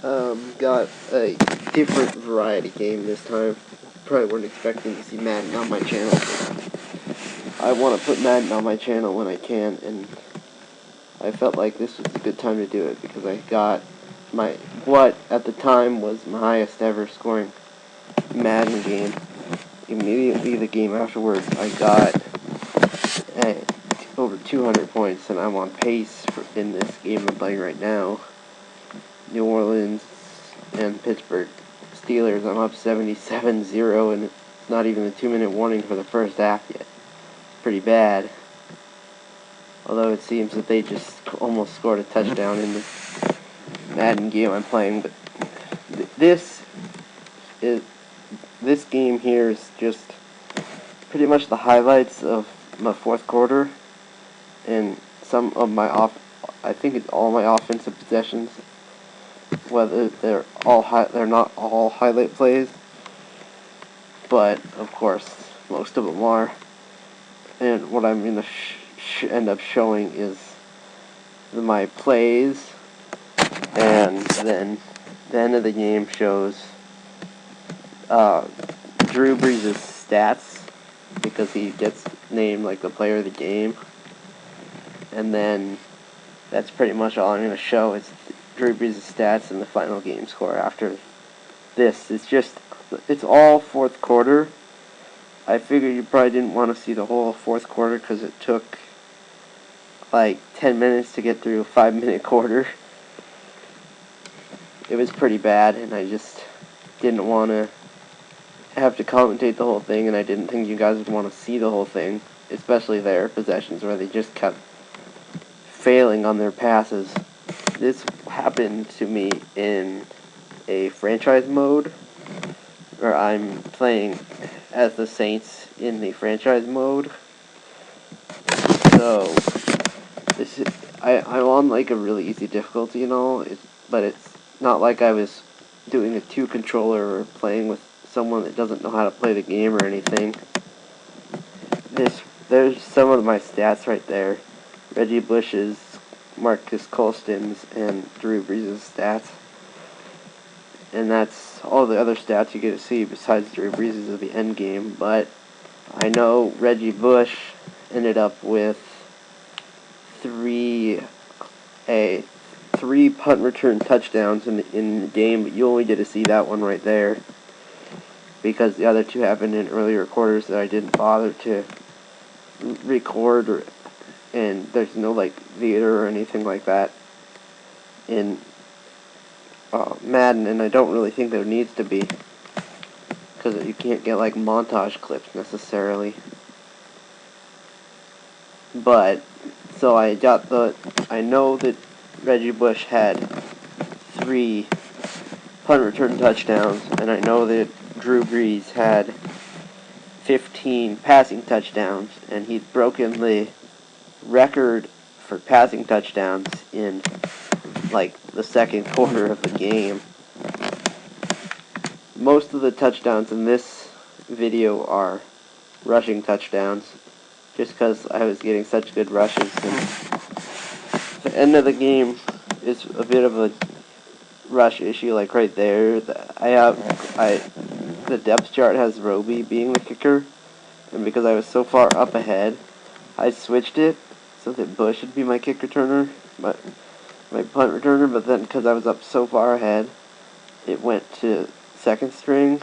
Got a different variety game this time. Probably weren't expecting to see Madden on my channel. I want to put Madden on my channel when I can, and I felt like this was a good time to do it because I got what at the time was my highest ever scoring Madden game. Immediately the game afterwards, I got over 200 points, and I'm on pace in this game I'm playing right now. New Orleans and Pittsburgh Steelers. I'm up 77-0, and it's not even a 2-minute warning for the first half yet. Pretty bad. Although it seems that they just almost scored a touchdown in the Madden game I'm playing. But this game here is just pretty much the highlights of my fourth quarter and some of my I think it's all my offensive possessions. Whether they're not all highlight plays, but of course most of them are. And what I'm gonna end up showing is my plays, and then the end of the game shows Drew Brees' stats because he gets named like the player of the game, and then that's pretty much all I'm gonna show is Drew Brees' stats and the final game score after this. It's all fourth quarter. I figured you probably didn't want to see the whole fourth quarter because it took like 10 minutes to get through a 5-minute quarter. It was pretty bad, and I just didn't want to have to commentate the whole thing, and I didn't think you guys would want to see the whole thing, especially their possessions where they just kept failing on their passes. This happened to me in a franchise mode where I'm playing as the Saints in the franchise mode. So I'm on like a really easy difficulty and all, but it's not like I was doing a 2-controller or playing with someone that doesn't know how to play the game or anything. There's some of my stats right there. Reggie Bush's, Marcus Colston's, and Drew Brees' stats. And that's all the other stats you get to see besides Drew Brees' of the end game. But I know Reggie Bush ended up with three punt return touchdowns in the game, but you only get to see that one right there because the other two happened in earlier quarters that I didn't bother to record, and there's no like theater or anything like that in Madden, and I don't really think there needs to be because you can't get like montage clips necessarily. But so I know that Reggie Bush had 3 punt return touchdowns, and I know that Drew Brees had 15 passing touchdowns, and he'd broken the record for passing touchdowns in like the second quarter of the game. Most of the touchdowns in this video are rushing touchdowns, just because I was getting such good rushes. And the end of the game is a bit of a rush issue, like right there. The depth chart has Roby being the kicker, and because I was so far up ahead, I switched it so that Bush would be my kick returner, my punt returner. But then because I was up so far ahead, it went to second string,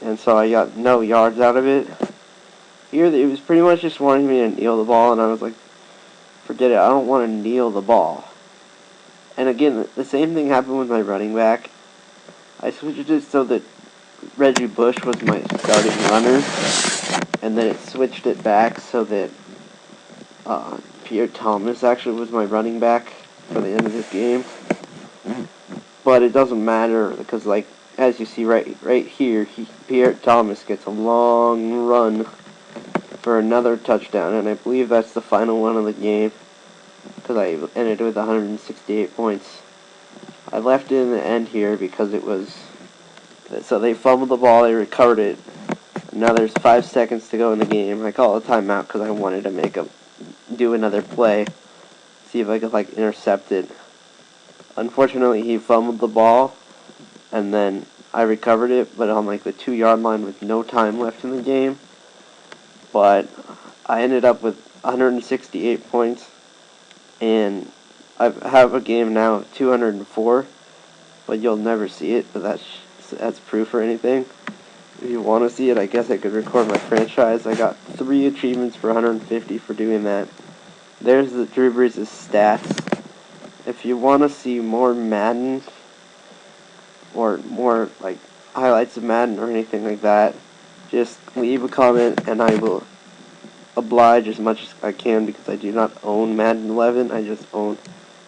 and so I got no yards out of it. Here, it was pretty much just wanting me to kneel the ball, and I was like, forget it, I don't want to kneel the ball. And again, the same thing happened with my running back. I switched it so that Reggie Bush was my starting runner, and then it switched it back so that Pierre Thomas actually was my running back for the end of this game. But it doesn't matter because, like, as you see right here, Pierre Thomas gets a long run for another touchdown, and I believe that's the final one of the game because I ended with 168 points. I left it in the end here because it was so they fumbled the ball, they recovered it. Now there's 5 seconds to go in the game. I call a timeout because I wanted to do another play, see if I could like intercept it. Unfortunately, he fumbled the ball, and then I recovered it, but on like the 2-yard line with no time left in the game. But I ended up with 168 points, and I have a game now of 204, but you'll never see it, but that's proof or anything. If you want to see it, I guess I could record my franchise. I got 3 achievements for 150 for doing that. There's the Drew Brees' stats. If you want to see more Madden, or more like highlights of Madden or anything like that, just leave a comment and I will oblige as much as I can, because I do not own Madden 11, I just own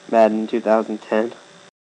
Madden 2010.